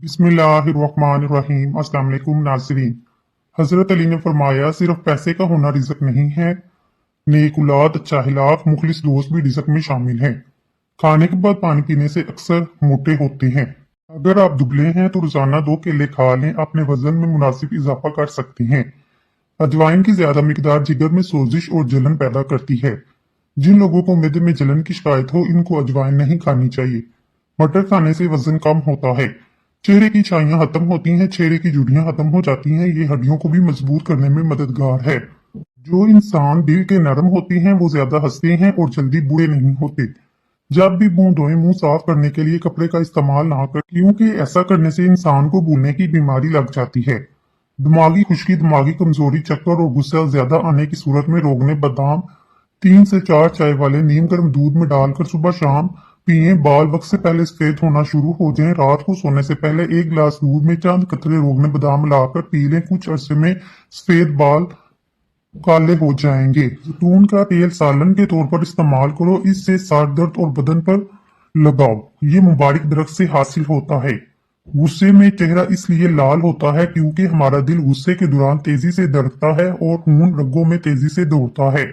बिस्मिल्लाहिर्रहमानिर्रहीम। अस्सलाम वालेकुम नाज़रीन। हजरत अली ने फरमाया सिर्फ पैसे का होना रिज़्क नहीं है, नेक औलाद, अच्छा अखलाक, मुखलिस दोस्त भी रिज़्क में शामिल हैं। खाने के बाद पानी पीने से अक्सर मोटे होते हैं। अगर आप दुबले हैं तो रोजाना 2 केले खा लें, अपने वजन में मुनासिब इजाफा कर सकते हैं। अजवाइन की ज्यादा मिकदार जिगर में सोजिश और जलन पैदा करती है। जिन लोगों को मैदे में जलन की शिकायत हो, इनको अजवाइन नहीं खानी चाहिए। मटर खाने से वजन कम होता है। चेहरे की छाइयां खत्म होती हैं, चेहरे की झुर्रियां खत्म हो जाती हैं। ये हड्डियों को भी मजबूत करने में मददगार है। जो इंसान दिल के नरम होते हैं वो ज्यादा हंसते हैं और जल्दी बुरे नहीं होते। जब भी मुंह धोए, मुंह साफ करने के लिए कपड़े का इस्तेमाल ना कर, क्योंकि ऐसा करने से इंसान को भूलने की बीमारी लग जाती है। दिमागी खुश्की, दिमागी कमजोरी, चक्कर और गुस्सा ज्यादा आने की सूरत में रोगने बादाम 3 से 4 चाय वाले नीम गर्म दूध में डालकर सुबह शाम पिए। बाल वक्त से पहले सफेद होना शुरू हो जाएं। रात को सोने से पहले 1 गिलास दूध में चंद कतरे रोगने बादाम मिलाकर पी लें। कुछ अरसे में सफेद बाल काले हो जाएंगे। जैतून का तेल सालन के तौर पर इस्तेमाल करो, इससे सर दर्द और बदन पर लगाओ। ये मुबारक दरख्त से हासिल होता है। गुस्से में चेहरा इसलिए लाल होता है क्योंकि हमारा दिल गुस्से के दौरान तेजी से धड़कता है और खून रगों में तेजी से दौड़ता है।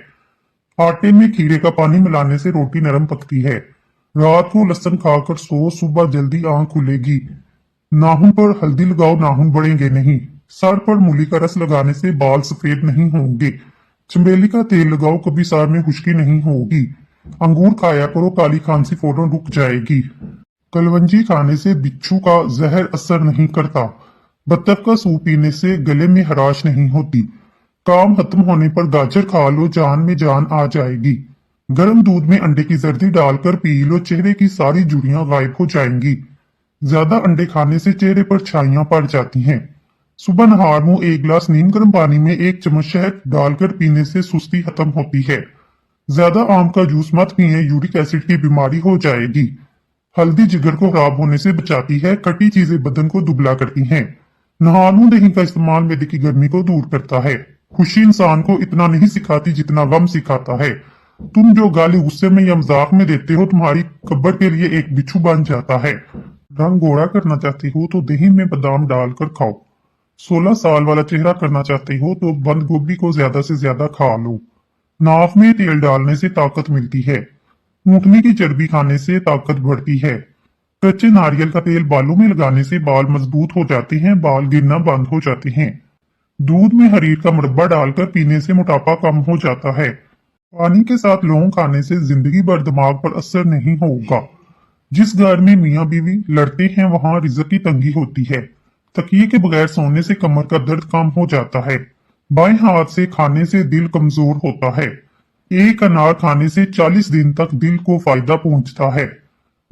आटे में खीरे का पानी मिलाने से रोटी नरम पकती है। रात को लहसुन खाकर सो, सुबह जल्दी आंख खुलेगी। नाखून पर हल्दी लगाओ, नाखून बढ़ेंगे नहीं। सर पर मूली का रस लगाने से बाल सफेद नहीं होंगे। चमेली का तेल लगाओ, कभी सर में खुश्की नहीं होगी। अंगूर खाया करो, काली खांसी फौरन रुक जाएगी। कलवंजी खाने से बिच्छू का जहर असर नहीं करता। बत्तख का सूप पीने से गले में हराश नहीं होती। काम खत्म होने पर गाजर खा लो, जान में जान आ जाएगी। गर्म दूध में अंडे की जर्दी डालकर पी लो, चेहरे की सारी झुर्रियां गायब हो जाएंगी। ज्यादा अंडे खाने से चेहरे पर छाइयां पड़ जाती हैं। सुबह नहार मुंह 1 गिलास नीम गर्म पानी में 1 चम्मच शहद डालकर पीने से सुस्ती खत्म होती है। ज्यादा आम का जूस मत पिए, यूरिक एसिड की बीमारी हो जाएगी। हल्दी जिगर को खराब होने से बचाती है। खट्टी चीजें बदन को दुबला करती हैं। नहानू दही का इस्तेमाल मैदे की गर्मी को दूर करता है। खुशी इंसान को इतना नहीं सिखाती जितना गम सिखाता है। तुम जो गाली गुस्से में या मजाक में देते हो, तुम्हारी कब्र के लिए एक बिच्छू बन जाता है। रंग गोरा करना चाहते हो तो दही में बादाम डालकर खाओ। 16 साल वाला चेहरा करना चाहते हो तो बंद गोभी को ज्यादा से ज्यादा खा लो। नाक में तेल डालने से ताकत मिलती है। ऊँटनी की चर्बी खाने से ताकत बढ़ती है। कच्चे नारियल का तेल बालों में लगाने से बाल मजबूत हो जाते हैं, बाल गिरना बंद हो जाते हैं। दूध में हरीर का मुरब्बा डालकर पीने से मोटापा कम हो जाता है। पानी के साथ लौंग खाने से जिंदगी भर दिमाग पर असर नहीं होगा। जिस घर में मियाँ बीवी लड़ते हैं वहां रिज़्क की तंगी होती है। तकिए के बगैर सोने से कमर का दर्द कम हो जाता है। बाएं हाथ से खाने से दिल कमजोर होता है। एक अनार खाने से 40 दिन तक दिल को फायदा पहुंचता है।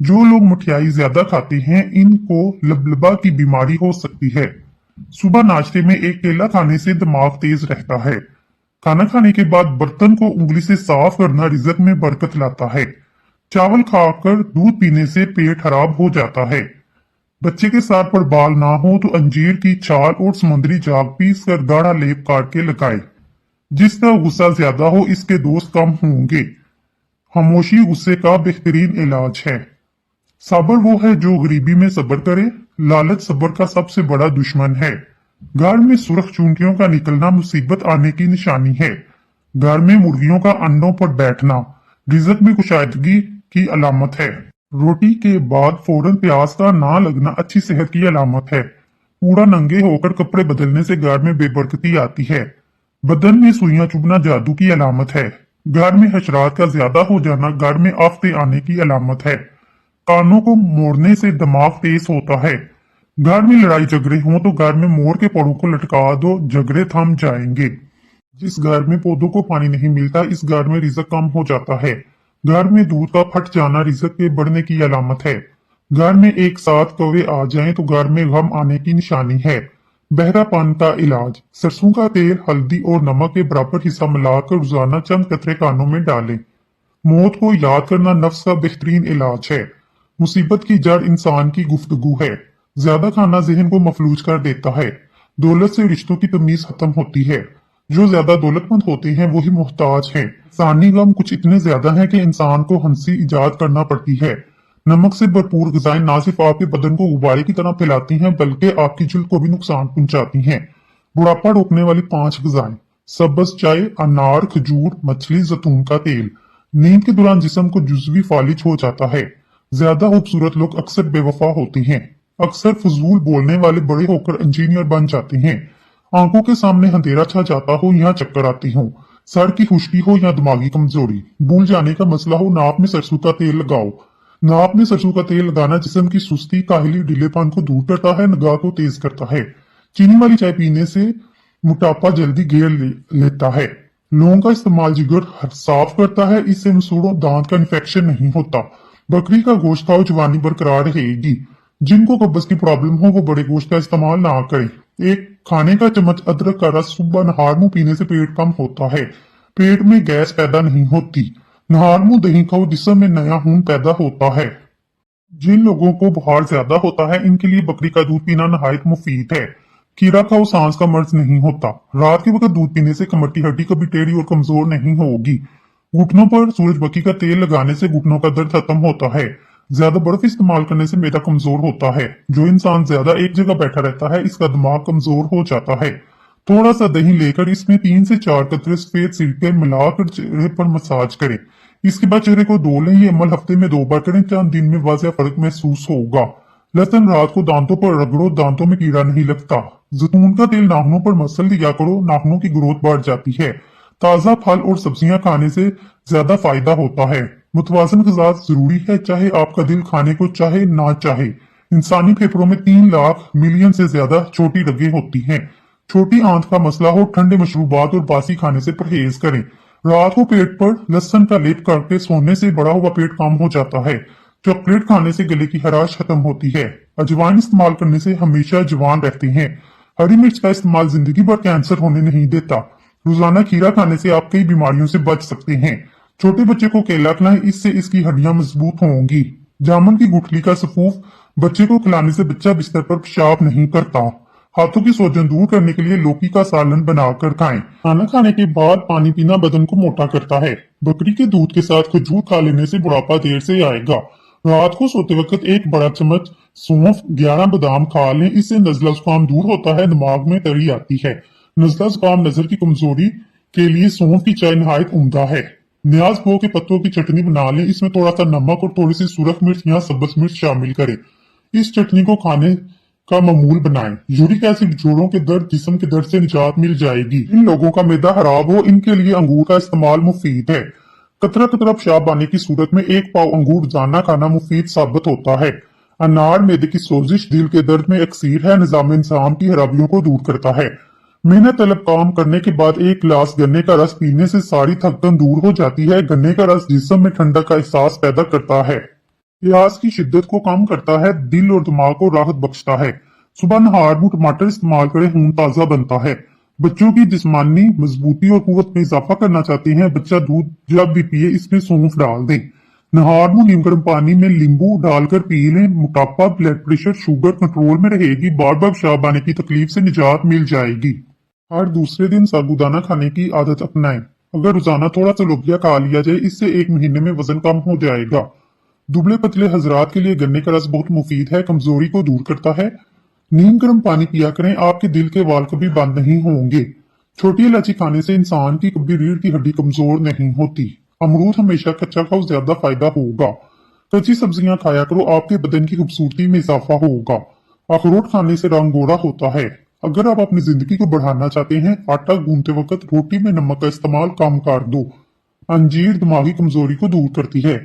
जो लोग मिठाई ज्यादा खाते हैं, इनको लबलबा की बीमारी हो सकती है। सुबह नाश्ते में 1 केला खाने से दिमाग तेज रहता है। खाना खाने के बाद बर्तन को उंगली से साफ करना रिज़्क में बरकत लाता है। चावल खाकर दूध पीने से पेट खराब हो जाता है। बच्चे के सर पर बाल ना हो तो अंजीर की छाल और समुद्री जाग पीस कर गाढ़ा लेप काट के लगाए। जिसका गुस्सा ज्यादा हो, इसके दोस्त कम होंगे। खामोशी गुस्से का बेहतरीन इलाज है। सब्र वो है जो गरीबी में सब्र करे। लालच सब्र का सबसे बड़ा दुश्मन है। घर में सुर्ख चूंटियों का निकलना मुसीबत आने की निशानी है। घर में मुर्गियों का अंडों पर बैठना रिज़्क में कुशादगी की अलामत है। रोटी के बाद फौरन प्याज का ना लगना अच्छी सेहत की अलामत है। पूरा नंगे होकर कपड़े बदलने से घर में बेबरकती आती है। बदन में सुइयां चुभना जादू की अलामत है। घर में हशरात का ज्यादा हो जाना घर में आफते आने की अलामत है। कानों को मोड़ने से दिमाग तेज होता है। घर में लड़ाई झगड़े हों तो घर में मोर के पड़ों को लटका दो, झगड़े थम जाएंगे। जिस घर में पौधों को पानी नहीं मिलता, इस घर में रिज़्क कम हो जाता है। घर में दूध का फट जाना रिज़्क के बढ़ने की अलामत है। घर में एक साथ कौवे आ जाएं तो घर में गम आने की निशानी है। बहरापन का इलाज, सरसों का तेल हल्दी और नमक के बराबर हिस्सा मिलाकर रोजाना चंद कतरे कानों में डालें। मौत को याद करना नफ्स का बेहतरीन इलाज है। मुसीबत की जड़ इंसान की गुफ्तगू है। ज्यादा खाना जहन को मफलूज कर देता है। दौलत से रिश्तों की तमीज खत्म होती है। जो ज्यादा दौलतमंद होते हैं वही मोहताज हैं। इंसानी गम कुछ इतने ज्यादा हैं कि इंसान को हंसी इजाद करना पड़ती है। नमक से भरपूर ग़िज़ाएं न सिर्फ आपके बदन को गुब्बारे की तरह फैलाती हैं बल्कि आपकी जल्द को भी नुकसान पहुंचाती हैं। बुढ़ापा रोकने वाली 5 ग़िज़ाएं: सब्ज़ चाय, अनार, खजूर, मछली, जैतून का तेल। नींद के दौरान जिस्म को जुज़वी फालिज हो जाता है। ज्यादा खूबसूरत लोग अक्सर बेवफा होते हैं। अक्सर फजूल बोलने वाले बड़े होकर इंजीनियर बन जाते हैं। आंखों के सामने अंधेरा छा जाता हो या चक्कर आती हो, सर की खुश्की हो या दिमागी कमजोरी, भूल जाने का मसला हो, नाक में सरसों का तेल लगाओ। नाक में सरसों का तेल लगाना जिस्म की सुस्ती, काहली, ढीलेपन को दूर करता है, निगाह को तेज करता है। चीनी वाली चाय पीने से मोटापा जल्दी घेर लेता है। लौंग का इस्तेमाल जिगर साफ करता है, इससे मसूड़ों दांत का इन्फेक्शन नहीं होता। बकरी का गोश्त खाओ, जवानी बरकरार रहेगी। जिनको कब्ज की प्रॉब्लम हो वो बड़े गोश्त का इस्तेमाल ना करें। एक खाने का चम्मच अदरक का रस सुबह नहार मुंह पीने से पेट कम होता है, पेट में गैस पैदा नहीं होती। नहार मुंह दही खाओ, जिस्म में नया खून पैदा होता है। जिन लोगों को बुखार ज्यादा होता है इनके लिए बकरी का दूध पीना नहायत मुफीद है। खीरा खाओ, सांस का मर्ज नहीं होता। रात के वक्त दूध पीने से कमर की हड्डी कभी टेढ़ी और कमजोर नहीं होगी। घुटनों पर सूरजमुखी का तेल लगाने से घुटनों का दर्द खत्म होता है। ज्यादा बर्फ इस्तेमाल करने से मैदा कमजोर होता है। जो इंसान ज्यादा एक जगह बैठा रहता है इसका दिमाग कमजोर हो जाता है। थोड़ा सा दही लेकर इसमें 3 से 4 कतरे सफेद सिरके मिलाकर चेहरे पर मसाज करें। इसके बाद चेहरे को धो लें। ये अमल हफ्ते में 2 बार करें, चंद दिन में वाज़ेह फर्क महसूस होगा। लहसुन रात को दांतों पर रगड़ो, दांतों में कीड़ा नहीं लगता। जैतून का तेल नाखूनों पर मसल दिया करो, नाखूनों की ग्रोथ बढ़ जाती है। ताजा फल और सब्जियां खाने से ज्यादा फायदा होता है। मुतवाजन ग़िज़ा जरूरी है, चाहे आपका दिल खाने को चाहे ना चाहे। इंसानी फेफड़ों में 3 लाख मिलियन से ज्यादा छोटी रगें होती हैं। छोटी आंत का मसला हो, ठंडे मशरूबात और बासी खाने से परहेज करें। रात को पेट पर लहसुन का लेप करके सोने से बड़ा हुआ पेट कम हो जाता है। चॉकलेट खाने से गले की खराश खत्म होती है। अजवाइन इस्तेमाल करने से हमेशा जवान रहते हैं। हरी मिर्च का इस्तेमाल जिंदगी भर कैंसर होने नहीं देता। रोजाना खीरा खाने से आप कई बीमारियों से बच सकते हैं। छोटे बच्चे को केला खिलाएं, इससे इसकी हड्डियां मजबूत होंगी। जामुन की गुठली का सफूफ बच्चे को खिलाने से बच्चा बिस्तर पर पेशाब नहीं करता। हाथों की सोजन दूर करने के लिए लौकी का सालन बनाकर खाएं। खाना खाने के बाद पानी पीना बदन को मोटा करता है। बकरी के दूध के साथ खजूर खा लेने से बुढ़ापा देर से आएगा। रात को सोते वक्त 1 बड़ा चम्मच सौंफ, 11 बादाम खा लें, इससे नजला जुकाम दूर होता है, दिमाग में तरी आती है। नजला जुकाम, नजर की कमजोरी के लिए सौंफ की चाय नहायत उम्दा है। न्याज भो के पत्तों की चटनी बना लें, इसमें थोड़ा सा नमक और थोड़ी सी सुरख मिर्च या सब्ज मिर्च शामिल करें। इस चटनी को खाने का मामूल बनाएं। यूरिक एसिड, जोड़ों के दर्द, जिस्म के दर्द से निजात मिल जाएगी। इन लोगों का मैदा खराब हो, इनके लिए अंगूर का इस्तेमाल मुफीद है। कतरा कतरा पेशाब आने की सूरत में 1 पाव अंगूर रोजाना खाना मुफीद साबित होता है। अनार मैदे की सोजिश, दिल के दर्द में अक्सीर है, निजाम इंसान की खराबियों को दूर करता है। मेहनत तलब काम करने के बाद 1 गिलास गन्ने का रस पीने से सारी थकन दूर हो जाती है। गन्ने का रस जिस्म में ठंडक का एहसास पैदा करता है। प्यास की शिद्दत को कम करता है, दिल और दिमाग को राहत बख्शता है। सुबह नहार मुंह टमाटर इस्तेमाल करें, खून ताजा बनता है। बच्चों की जिस्मानी मजबूती और कुव्वत में इजाफा करना चाहते हैं, बच्चा दूध जब भी पिए इसमें सौंफ डाल दें। नहार मुंह नीम गर्म पानी में नींबू डालकर पी लें। मोटापा, ब्लड प्रेशर, शुगर कंट्रोल में रहेगी। बार बार पेशाब आने की तकलीफ से निजात मिल जाएगी। हर दूसरे दिन साबूदाना खाने की आदत अपनाएं। अगर रोजाना थोड़ा सा लोबिया खा लिया जाए, इससे 1 महीने में वजन कम हो जाएगा। दुबले पतले हजरात के लिए गन्ने का रस बहुत मुफीद है, कमजोरी को दूर करता है। नीम गर्म पानी पिया करें, आपके दिल के वाल कभी बंद नहीं होंगे। छोटी इलायची खाने से इंसान की कभी रीढ़ की हड्डी कमजोर नहीं होती। अमरूद हमेशा कच्चा खाओ, ज्यादा फायदा होगा। कच्ची सब्जियां खाया करो, आपके बदन की खूबसूरती में इजाफा होगा। अखरोट खाने से रंग गोरा होता है। अगर आप अपनी जिंदगी को बढ़ाना चाहते हैं, आटा गूंथते वक्त रोटी में नमक का इस्तेमाल कम कर दो। अंजीर दिमागी कमजोरी को दूर करती है।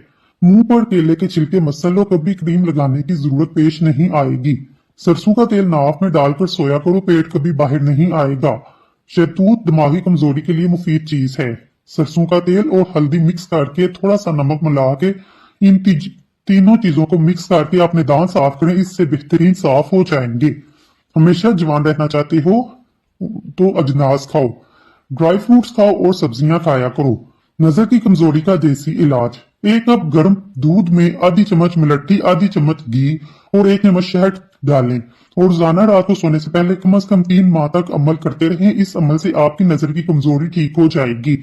मुंह पर केले के छिलके मसल लो, कभी क्रीम लगाने की जरूरत पेश नहीं आएगी। सरसों का तेल नाक में डालकर सोया करो, पेट कभी बाहर नहीं आएगा। शहतूत दिमागी कमजोरी के लिए मुफीद चीज है। सरसों का तेल और हल्दी मिक्स करके थोड़ा सा नमक मिला के इन तीनों चीजों को मिक्स करके अपने दांत साफ करें, इससे बेहतरीन साफ हो जाएंगे। हमेशा जवान रहना चाहते हो तो अजनास खाओ, ड्राई फ्रूट्स खाओ और सब्जियां खाया करो। नजर की कमजोरी का देसी इलाज: 1 कप गर्म दूध में आधी चम्मच मुलट्ठी, आधी चम्मच घी और 1 चम्मच शहद डालें और रोजाना रात को सोने से पहले कम से कम 3 माह तक अमल करते रहें। इस अमल से आपकी नजर की कमजोरी ठीक हो जाएगी।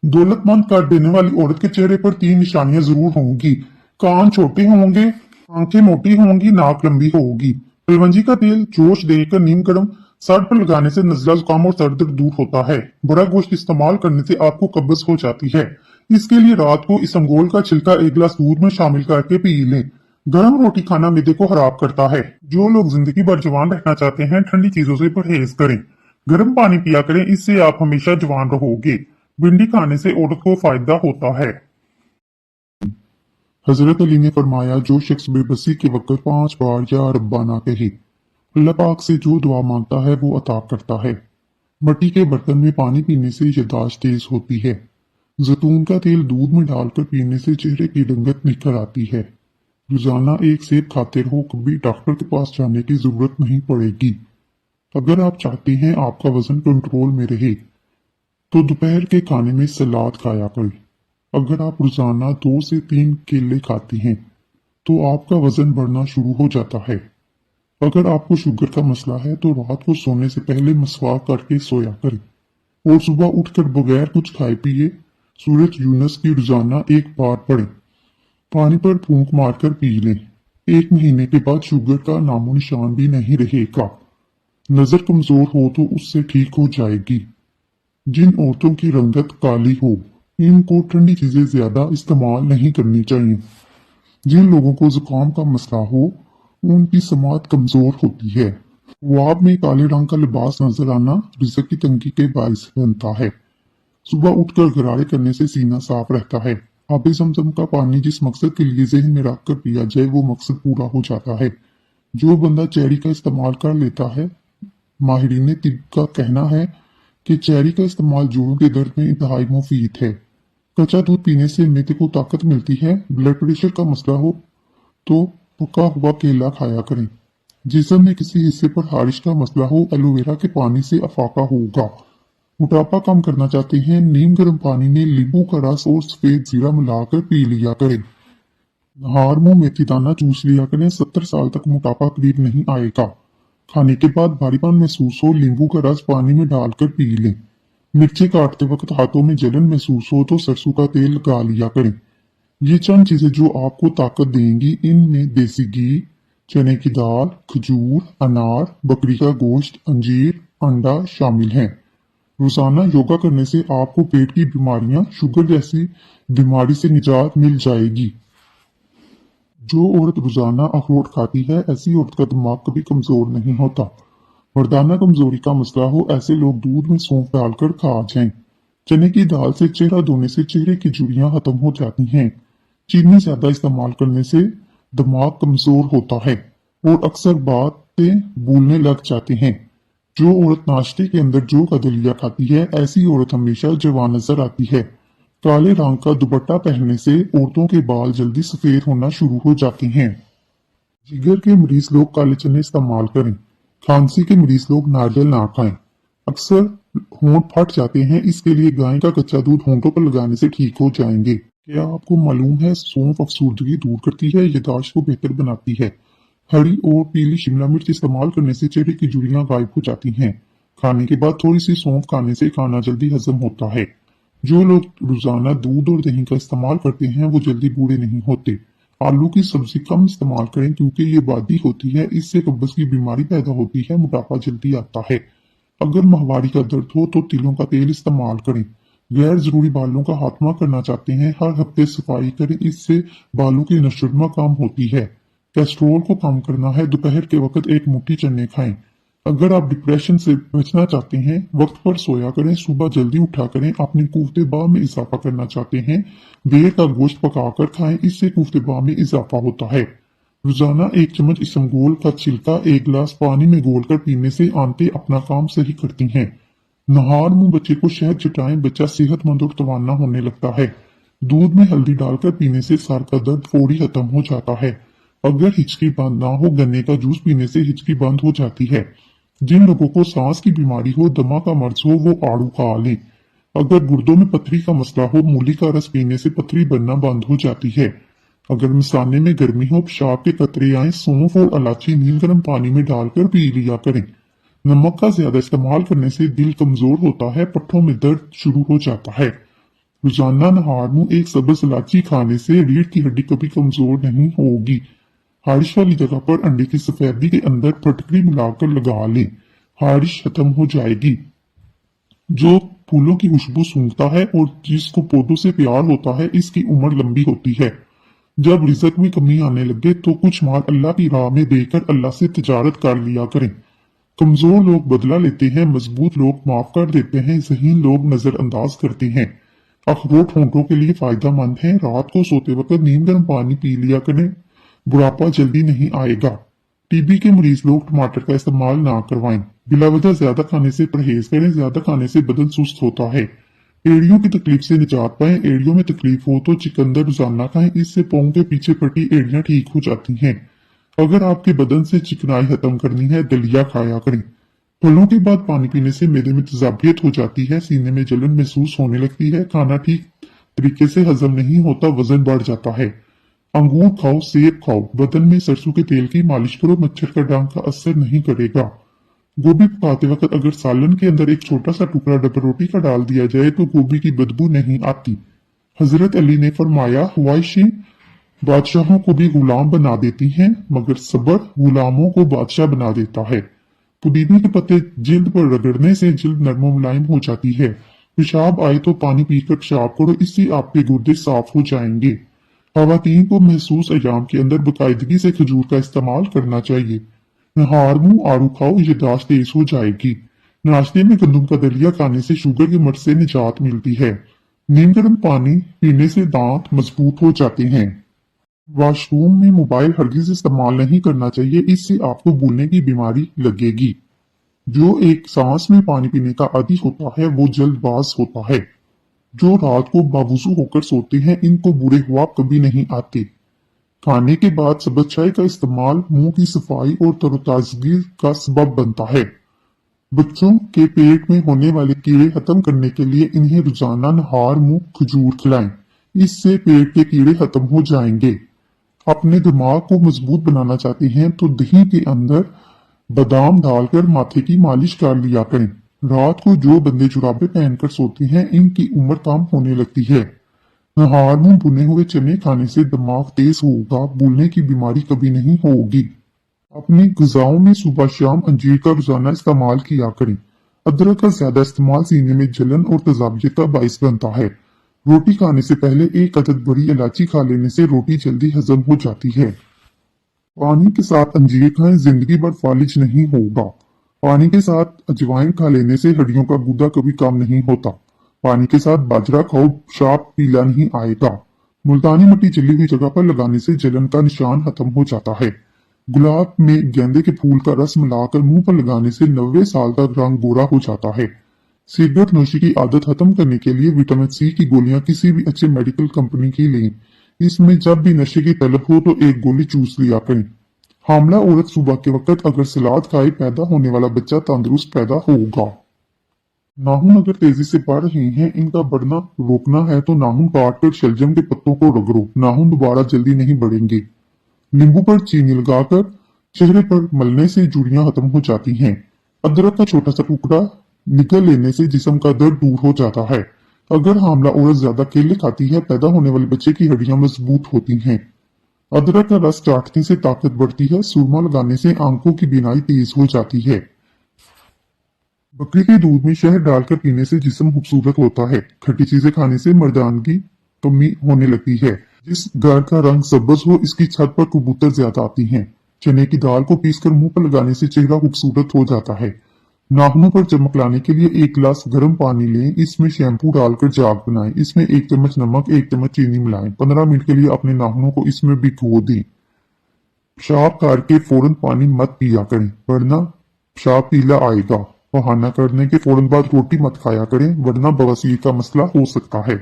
दौलतमंद कर देने वाली औरत के चेहरे पर 3 निशानियां जरूर होंगी: कान छोटे होंगे, आंखें मोटी होंगी, नाक लंबी होगी। कलवंजी का तेल जोश देकर नीम गर्म सर पर लगाने से नजला जुकाम और सर दर्द दूर होता है। बड़ा गोश्त इस्तेमाल करने से आपको कब्ज हो जाती है। इसके लिए रात को इसबगोल का छिलका एक गिलास दूध में शामिल करके पी लें। गर्म रोटी खाना मिदे को खराब करता है। जो लोग जिंदगी भर जवान रहना चाहते हैं, ठंडी चीजों से परहेज करें। गर्म पानी पिया करें, इससे आप हमेशा जवान रहोगे। भिंडी खाने से औरत को फायदा होता है। हजरत अली ने फरमाया, जो शख्स बेबसी के वक्त 5 बार या रब्बा ना कहे, अल्लाह पाक से जो दुआ मांगता है वो अता करता है। मिट्टी के बर्तन में पानी पीने से याददाश्त तेज होती है। जैतून का तेल दूध में डालकर पीने से चेहरे की रंगत निखर आती है। रोजाना एक सेब खाते रहो, कभी डॉक्टर के पास जाने की जरूरत नहीं पड़ेगी। अगर आप चाहते हैं आपका वजन कंट्रोल में रहे तो दोपहर के खाने में सलाद खाया करें। अगर आप रोजाना 2 से 3 केले खाते हैं तो आपका वजन बढ़ना शुरू हो जाता है। अगर आपको शुगर का मसला है तो रात को सोने से पहले मसवाक करके सोया करें और सुबह उठकर बगैर कुछ खाए पिए सूरज यूनस की रोजाना 1 बार पढ़ें। पानी पर फूंक मारकर पी लें। 1 महीने के बाद शुगर का नामो निशान भी नहीं रहेगा। नजर कमजोर हो तो उससे ठीक हो जाएगी। जिन औरतों की रंगत काली हो, इनको ठंडी चीजें ज्यादा इस्तेमाल नहीं करनी चाहिए। जिन लोगों को जुकाम का मसला हो, उनकी समात कमजोर होती है। ख्वाब में काले रंग का लिबास नजर आना रिज़्क की तंगी के बायस बनता है। सुबह उठकर गरारे करने से सीना साफ रहता है। आबे जमजम का पानी जिस मकसद के लिए जहन में रख कर पिया जाए वो मकसद पूरा हो जाता है। जो बंदा चेरी का इस्तेमाल कर लेता है, माहिरीन तिब का कहना है कि चेरी का इस्तेमाल जोड़ों के दर्द में इंतहाई मुफीद है। कच्चा दूध पीने से मेदे को ताकत मिलती है। ब्लड प्रेशर का मसला हो तो पका हुआ केला खाया करें। जिस्म में किसी हिस्से पर हारिश का मसला हो, एलोवेरा के पानी से अफाका होगा। मोटापा कम करना चाहते हैं, नीम गर्म पानी में नींबू का रस और सफेद जीरा मिलाकर पी लिया करें। नहार मुंह मेथी दाना चूस लिया करें। 70 साल तक मोटापा करीब नहीं आएगा। खाने के बाद भारीपन महसूस हो, नींबू का रस पानी में डालकर पी लें। मिर्ची काटते वक्त हाथों में जलन महसूस हो तो सरसों का तेल लगा लिया करें। ये चंद चीजें जो आपको ताकत देंगी। इनमें देसी घी, चने की दाल, खजूर, अनार, बकरी का गोश्त, अंजीर, अंडा शामिल हैं। रोजाना योगा करने से आपको पेट की बीमारियां, शुगर जैसी बीमारी से निजात मिल जाएगी। जो औरत रोजाना अखरोट खाती है, ऐसी औरत का दिमाग कभी कमजोर नहीं होता। मर्दाना कमजोरी का मसला हो, ऐसे लोग दूध में सौंफ डालकर खा जाएं। चने की दाल से चेहरा धोने से चेहरे की झुर्रियां खत्म हो जाती हैं। चीनी ज्यादा इस्तेमाल करने से दिमाग कमजोर होता है और अक्सर बातें भूलने लग जाते हैं। जो औरत नाश्ते के अंदर जौ का दलिया खाती है, ऐसी औरत हमेशा जवान नजर आती है। काले रंग का दुपट्टा पहनने से औरतों के बाल जल्दी सफेद होना शुरू हो जाते हैं। जिगर के मरीज लोग काले चने इस्तेमाल करें। खांसी के मरीज लोग नारियल ना खाएं। अक्सर होंठ फट जाते हैं, इसके लिए गाय का कच्चा दूध होंठों पर लगाने से ठीक हो जाएंगे। क्या आपको मालूम है सौंफ अफसुर्दगी दूर करती है, याददाश्त को बेहतर बनाती है। हरी और पीली शिमला मिर्च इस्तेमाल करने से चेहरे की झुर्रियां गायब हो जाती हैं। खाने के बाद थोड़ी सी सौंफ खाने से खाना जल्दी हजम होता है। जो लोग रोजाना दूध और दही का इस्तेमाल करते हैं वो जल्दी बूढ़े नहीं होते। आलू की सब्जी कम इस्तेमाल करें क्योंकि ये बादी होती है, इससे कब्ज की बीमारी पैदा होती है, मोटापा जल्दी आता है। अगर माहवारी का दर्द हो तो तिलों का तेल इस्तेमाल करें। गैर जरूरी बालों का खात्मा करना चाहते हैं, हर हफ्ते सफाई करें, इससे बालों की नशुरमा कम होती है। कैस्ट्रोल को कम करना है, दोपहर के वक्त 1 मुट्ठी चने खाएं। अगर आप डिप्रेशन से बचना चाहते हैं, वक्त पर सोया करें, सुबह जल्दी उठा करें। अपनी कुफ्ते बाह में इजाफा करना चाहते हैं, बेर का गोश्त पकाकर खाएं, इससे कुफ्ते बाह में इजाफा होता है। रोजाना 1 चम्मच इसबगोल का छिलका 1 गिलास पानी में घोलकर पीने से आंतें अपना काम सही करती हैं। नहार मुंह बच्चे को शहद चटाएं, बच्चा सेहतमंद और तवाना होने लगता है। दूध में हल्दी डालकर पीने से सर का दर्द फौरी खत्म हो जाता है। अगर हिचकी बंद ना हो, गन्ने का जूस पीने से हिचकी बंद हो जाती है। जिन लोगों को सांस की बीमारी हो, दमा का मर्ज हो, वो आड़ू खा लें। अगर गुर्दों में पथरी का मसला हो, मूली का रस पीने से पथरी बनना बंद हो जाती है। अगर मिसाने में गर्मी हो, पेशाब के कतरे आए, सौंफ और इलायची नीम गर्म पानी में डालकर पी लिया करें। नमक का ज्यादा इस्तेमाल करने से दिल कमजोर होता है, पट्टों में दर्द शुरू हो जाता है। रोजाना नहार मुंह एक सब्ज इलायची खाने से रीढ़ की हड्डी कभी कमजोर नहीं होगी। खारिश वाली जगह पर अंडे की सफेदी के अंदर फटकरी मिलाकर लगा लें, खारिश खत्म हो जाएगी। जो फूलों की खुशबू सूंघता है और जिसको पौधों से प्यार होता है, इसकी उम्र लंबी होती है। जब रिजक में कमी आने लगे तो कुछ माल अल्लाह की राह में देकर अल्लाह से तिजारत कर लिया करें। कमजोर लोग बदला लेते हैं, मजबूत लोग माफ कर देते हैं, ज़हीन लोग नजरअंदाज करते हैं। अखरोट होंठों के लिए फायदा मंद है। रात को सोते वक्त नीम गर्म पानी पी लिया करें, बुढ़ापा जल्दी नहीं आएगा। टीबी के मरीज लोग टमाटर का इस्तेमाल ना करवाएं। बिलावजह ज्यादा खाने से परहेज करें, ज्यादा खाने से बदन सुस्त होता है। एड़ियों की तकलीफ से निजात पाएं। एड़ियों में तकलीफ हो तो चिकंदर रोजाना खाएं, इससे पांव के पीछे फटी एड़ियां ठीक हो जाती हैं। अगर आपके बदन से चिकनाई खत्म करनी है, दलिया खाया करें। फलों के बाद पानी पीने से मैदे में तेजाबियत हो जाती है, सीने में जलन महसूस होने लगती है, खाना ठीक तरीके से हजम नहीं होता, वजन बढ़ जाता है। अंगूर खाओ, सेब खाओ, बदन में सरसों के तेल की मालिश करो, मच्छर का डंक का असर नहीं करेगा। गोभी पकाते वक्त अगर सालन के अंदर एक छोटा सा टुकड़ा डबर रोटी का डाल दिया जाए तो गोभी की बदबू नहीं आती। हजरत अली ने फरमाया, ख्वाहिशें बादशाहों को भी गुलाम बना देती हैं, मगर सब्र गुलामों को बादशाह बना देता है। पुदीने के पत्ते जिल्द पर रगड़ने से जिल्द नरम मुलायम हो जाती है। पेशाब आए तो पानी पीकर पेशाब करो, इससे आपके गुर्दे साफ हो जाएंगे। खवातीन को महसूस अयाम के अंदर बाकायदगी से खजूर का इस्तेमाल करना चाहिए। नहार मुंह आड़ू खाओ, याददाश्त तेज हो जाएगी। नाश्ते में गंदम का दलिया खाने से शुगर के मर्ज से निजात मिलती है। नीम गर्म पानी पीने से दांत मजबूत हो जाते हैं। वॉशरूम में मोबाइल हरगिज इस्तेमाल नहीं करना चाहिए, इससे आपको भूलने की बीमारी लगेगी। जो एक सांस में पानी पीने का आदी होता है वो जल्दबाज होता है। जो रात को बावजू होकर सोते हैं, इनको बुरे ख्वाब कभी नहीं आते। खाने के बाद सब्ज चाय का इस्तेमाल मुंह की सफाई और तरोताजगी का सबब बनता है। बच्चों के पेट में होने वाले कीड़े खत्म करने के लिए इन्हें रोजाना नहार मुंह खजूर खिलाएं, इससे पेट के कीड़े खत्म हो जाएंगे। अपने दिमाग को मजबूत बनाना चाहते हैं तो दही के अंदर बादाम डालकर माथे की मालिश कर लिया करें। रात को जो बंदे जुराबे पहनकर सोते हैं, इनकी उम्र कम होने लगती है। नहार मुंह भुने हुए चने खाने से दिमाग तेज होगा, भूलने की बीमारी कभी नहीं होगी। अपनी ग़िज़ाओं में सुबह शाम अंजीर का रोजाना इस्तेमाल किया करें। अदरक का ज्यादा इस्तेमाल सीने में जलन और तेजाबियत का बाइस बनता है। रोटी खाने से पहले एक अदद बड़ी इलायची खा लेने से रोटी जल्दी हजम हो जाती है। पानी के साथ अंजीर खाएं, जिंदगी भर फालिज नहीं होगा। पानी के साथ अजवाइन खा लेने से हड्डियों का गुदा कभी कम नहीं होता। पानी के साथ बाजरा खाओ, पेशाब पीला नहीं आएगा। मुल्तानी मिट्टी जली हुई जगह पर लगाने से जलन का निशान खत्म हो जाता है। गुलाब में गेंदे के फूल का रस मिलाकर मुंह पर लगाने से 90 साल तक रंग गोरा हो जाता है। सिगरेट नोशी की आदत खत्म करने के लिए विटामिन सी की गोलियां किसी भी अच्छे मेडिकल कंपनी की लें। इसमें जब भी नशे की तलब हो तो एक गोली चूस लिया करें। हामला औरत सुबह के वक्त अगर सलाद खाए, पैदा होने वाला बच्चा तंदुरुस्त पैदा होगा। नाखून अगर तेजी से बढ़ रहे हैं, इनका बढ़ना रोकना है तो नाखून काटकर शलजम के पत्तों को रगड़ो, नाखून दोबारा जल्दी नहीं बढ़ेंगे। नींबू पर चीनी लगाकर चेहरे पर मलने से जुड़ियां खत्म हो जाती हैं। अदरक का छोटा सा टुकड़ा निगल लेने से जिस्म का दर्द दूर हो जाता है। अगर हामला औरत ज्यादा केले खाती है, पैदा होने वाले बच्चे की हड्डियां मजबूत होती हैं। अदरक का रस चाटने से ताकत बढ़ती है। सुरमा लगाने से आंखों की बीनाई तेज हो जाती है। बकरी के दूध में शहद डालकर पीने से जिस्म खूबसूरत होता है। खट्टी चीजें खाने से मर्दानगी कमी होने लगती है। जिस घर का रंग सब्ज हो, इसकी छत पर कबूतर ज्यादा आती हैं। चने की दाल को पीसकर मुंह पर लगाने से चेहरा खूबसूरत हो जाता है। नाखूनों पर चमक लाने के लिए एक गिलास गर्म पानी लें, इसमें शैम्पू डालकर जाग बनाएं, इसमें 1 चम्मच नमक 1 चम्मच चीनी मिलाएं। 15 मिनट के लिए अपने नाखूनों को इसमें भिगो दें। पेशाब करके फौरन पानी मत पिया करें, वरना पेशाब पीला आएगा। बहाना करने के फौरन बाद रोटी मत खाया करें, वरना बवासीर का मसला हो सकता है।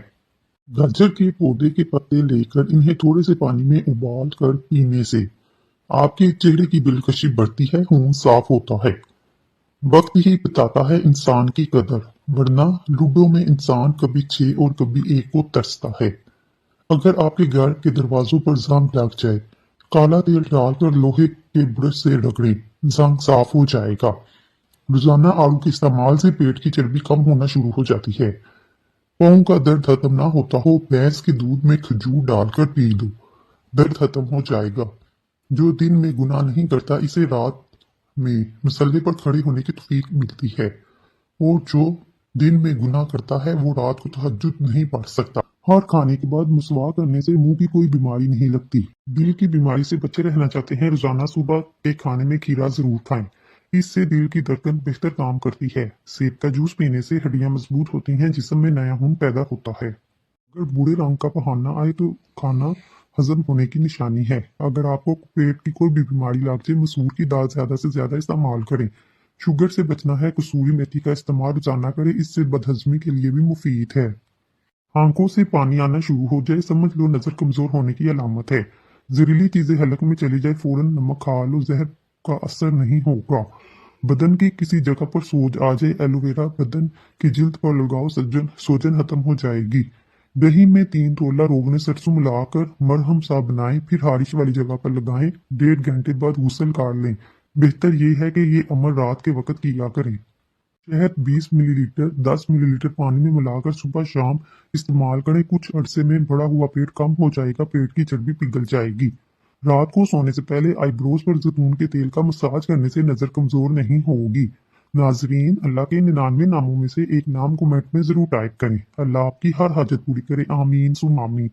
गाजर के पौधे के पत्ते लेकर इन्हें थोड़े से पानी में उबाल कर पीने से आपके चेहरे की दिलकशी बढ़ती है, खून साफ होता है। वक्त ही बताता है इंसान की कदर, वरना लूडो में इंसान कभी 6 और कभी 1 को तरसता है। अगर आपके घर के दरवाजों पर जंग लग जाए, काला तेल डालकर लोहे के ब्रश से रगड़ें, जंग साफ हो जाएगा। रोजाना आलू के इस्तेमाल से पेट की चर्बी कम होना शुरू हो जाती है। पाँव का दर्द खत्म ना होता हो, भैंस के दूध में खजूर डालकर पी दो, दर्द खत्म हो जाएगा। जो दिन में गुनाह नहीं करता, इसे रात में मसल्ले पर खड़े होने की तौफीक मिलती है, और जो दिन में गुनाह करता है वो रात को तहज्जुद नहीं पढ़ सकता। हर खाने के बाद मुसवाक करने से मुंह की कोई बीमारी नहीं लगती। दिल की बीमारी से बचे रहना चाहते हैं, रोजाना सुबह के खाने में खीरा जरूर खाएं। इससे दिल की धड़कन बेहतर काम करती है। सेब का जूस पीने से हड्डियां मजबूत होती हैं, जिस्म में नया खून पैदा होता है। अगर बूढ़े रंग का बहाना आए तो खाना हजम होने की निशानी है। अगर आपको पेट की कोई भी बीमारी लग जाए, मसूर की दाल ज्यादा से ज्यादा इस्तेमाल करें। शुगर से बचना है, कसूरी मेथी का इस्तेमाल रोजाना करें, इससे बदहजमी के लिए भी मुफीद है। आंखों से पानी आना शुरू हो जाए, समझ लो नजर कमजोर होने की अलामत है। जहरीली चीजें हलक में चली जाए, फौरन नमक खा लो, जहर का असर नहीं होगा। बदन की किसी जगह पर सोज आ जाए, एलोवेरा बदन की जिल्द पर लगाओ, सोजन खत्म हो जाएगी। दही में 3 तोला रोगने सरसों मिलाकर मरहम सा बनाएं, फिर हारिश वाली जगह पर लगाएं। 1.5 घंटे बाद गुसल कर लें। बेहतर ये है कि ये अमल रात के वक्त किया करें। शहद 20 मिलीलीटर 10 मिलीलीटर पानी में मिलाकर सुबह शाम इस्तेमाल करें। कुछ अरसे में बढ़ा हुआ पेट कम हो जाएगा, पेट की चर्बी पिघल जाएगी। रात को सोने से पहले आईब्रोज पर जैतून के तेल का मसाज करने से नजर कमजोर नहीं होगी। नाजरीन, अल्लाह के 99 नामों में से एक नाम कमेंट में जरूर टाइप करें। अल्लाह आपकी हर हाजत पूरी करे, आमीन सुम आमीन।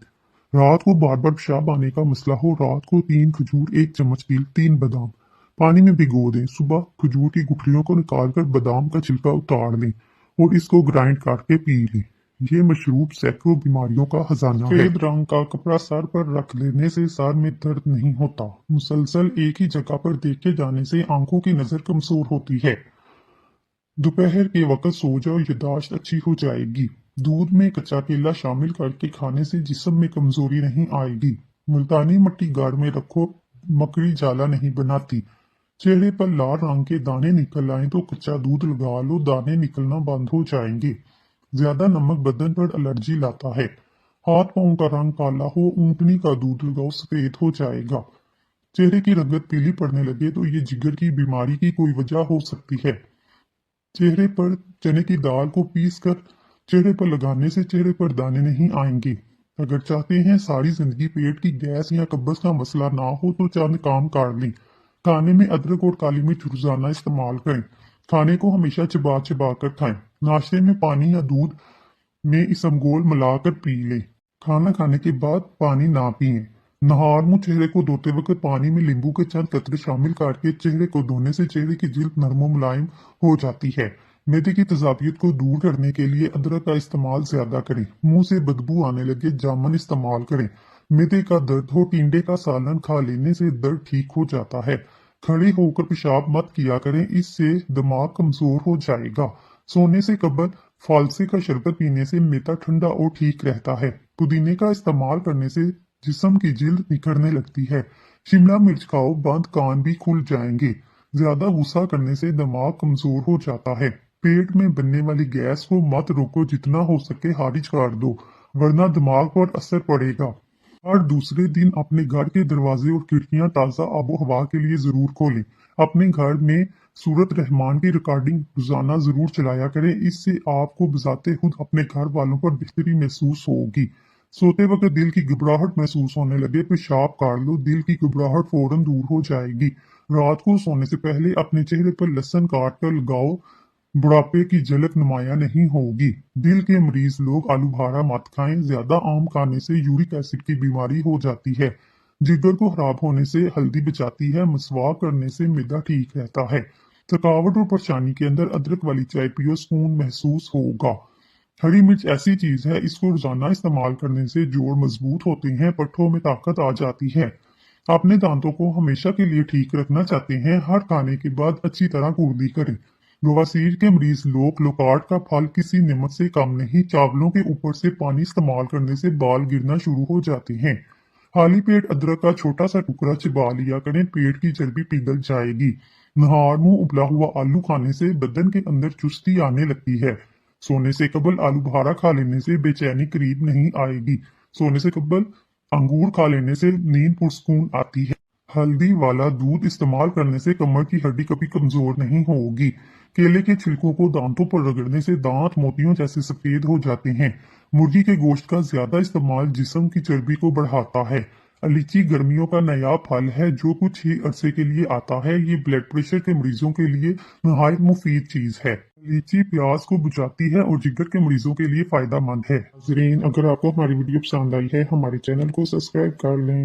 रात को बार बार पेशाब आने का मसला हो, रात को 3 खजूर, 1 चम्मच तिल, 3 बादाम पानी में भिगो दें। सुबह खजूर की गुठलियों को निकालकर बादाम का छिलका उतार लें और इसको ग्राइंड करके पी लें। ये मशरूब सैकड़ों बीमारियों का खजाना है। सफेद रंग का कपड़ा सर पर रख लेने से सर में दर्द नहीं होता। मुसलसल एक ही जगह पर देखे जाने से आंखों की नजर कमजोर होती है। दोपहर के वक्त सो जाओ, यादाश्त अच्छी हो जाएगी। दूध में कच्चा केला शामिल करके खाने से जिस्म में कमजोरी नहीं आएगी। मुल्तानी मिट्टी गाड़ में रखो, मकड़ी जाला नहीं बनाती। चेहरे पर लाल रंग के दाने निकल आए तो कच्चा दूध लगा लो, दाने निकलना बंद हो जाएंगे। ज्यादा नमक बदन पर एलर्जी लाता है। हाथ पांव का रंग काला हो, ऊँटनी का दूध लगाओ, सफेद हो जाएगा। चेहरे की रंगत पीली पड़ने लगे तो ये जिगर की बीमारी की कोई वजह हो सकती है। चेहरे पर चने की दाल को पीस कर चेहरे पर लगाने से चेहरे पर दाने नहीं आएंगे। अगर चाहते हैं सारी जिंदगी पेट की गैस या कब्ज का मसला ना हो तो चंद काम कर लें। खाने में अदरक और काली मिर्च रोजाना इस्तेमाल करें। खाने को हमेशा चबा चबा कर खाएं। नाश्ते में पानी या दूध में इसबगोल मिलाकर पी लें। खाना खाने के बाद पानी ना पिएं। नहार मुंह चेहरे को धोते वक्त पानी में नींबू के चंद कतरे शामिल करके चेहरे को धोने से चेहरे की जिल्द नरम और मुलायम हो जाती है। मैदे की तजाबियत को दूर करने के लिए अदरक का इस्तेमाल ज्यादा करें। मुंह से बदबू आने लगे, जामुन इस्तेमाल करें। मैदे का दर्द हो, टिंडे का सालन खा लेने से दर्द ठीक हो जाता है। खड़े होकर पेशाब मत किया करें, इससे दिमाग कमजोर हो जाएगा। सोने से कबल फालसे का शरबत पीने से मेदा ठंडा और ठीक रहता है। पुदीने का इस्तेमाल करने से जिस्म की जिल्द निखरने लगती है। शिमला मिर्च खाओ, बंद कान भी खुल जाएंगे। ज्यादा गुस्सा करने से दिमाग कमजोर हो जाता है। पेट में बनने वाली गैस को मत रोको, जितना हो सके खारिज कर दो, वरना दिमाग पर असर पड़ेगा। हर दूसरे दिन अपने घर के दरवाजे और खिड़कियां ताज़ा आबो हवा के लिए जरूर खोलें। अपने घर में सूरत रहमान की रिकॉर्डिंग रोजाना जरूर चलाया करें, इससे आपको बजाते खुद अपने घर वालों पर बेहतरी महसूस होगी। सोते वक्त दिल की घबराहट महसूस होने लगे, पेशाब कर लो, दिल की घबराहट फौरन दूर हो जाएगी। रात को सोने से पहले अपने चेहरे पर लहसुन काट कर लगाओ, बुढ़ापे की झलक नुमाया नहीं होगी। दिल के मरीज लोग आलू बुखारा मत खाएं, ज्यादा आम खाने से यूरिक एसिड की बीमारी हो जाती है। जिगर को खराब होने से हल्दी बचाती है, मसवाक करने से मैदा ठीक रहता है। थकावट और परेशानी के अंदर अदरक वाली चाय पियो, सुकून महसूस होगा। हरी मिर्च ऐसी चीज है, इसको रोजाना इस्तेमाल करने से जोड़ मजबूत होते हैं, पट्टों में ताकत आ जाती है। अपने दांतों को हमेशा के लिए ठीक रखना चाहते हैं, हर खाने के बाद अच्छी तरह कुर्ली करें। बवासीर के मरीज लोग लोकार्ड का फल किसी निमत से कम नहीं, चावलों के ऊपर से पानी इस्तेमाल करने से बाल गिरना शुरू हो जाते हैं। खाली पेट अदरक का छोटा सा टुकड़ा चिबा लिया करें, पेट की चर्बी पिघल जाएगी। नहार मुंह उबला हुआ आलू खाने से बदन के अंदर चुस्ती आने लगती है। सोने से कबल आलू बुखारा खा लेने से बेचैनी करीब नहीं आएगी। सोने से कबल अंगूर खा लेने से नींद पुरसकून आती है। हल्दी वाला दूध इस्तेमाल करने से कमर की हड्डी कभी कमजोर नहीं होगी। केले के छिलकों को दांतों पर रगड़ने से दांत मोतियों जैसे सफेद हो जाते हैं। मुर्गी के गोश्त का ज्यादा इस्तेमाल जिस्म की चर्बी को बढ़ाता है। लीची गर्मियों का नया फल है जो कुछ ही अरसे के लिए आता है। ये ब्लड प्रेशर के मरीजों के लिए नहायत मुफीद चीज है। लीची प्यास को बुझाती है और जिगर के मरीजों के लिए फायदा मंद है। नाज़रीन, अगर आपको हमारी वीडियो पसंद आई है हमारे चैनल को सब्सक्राइब कर लें।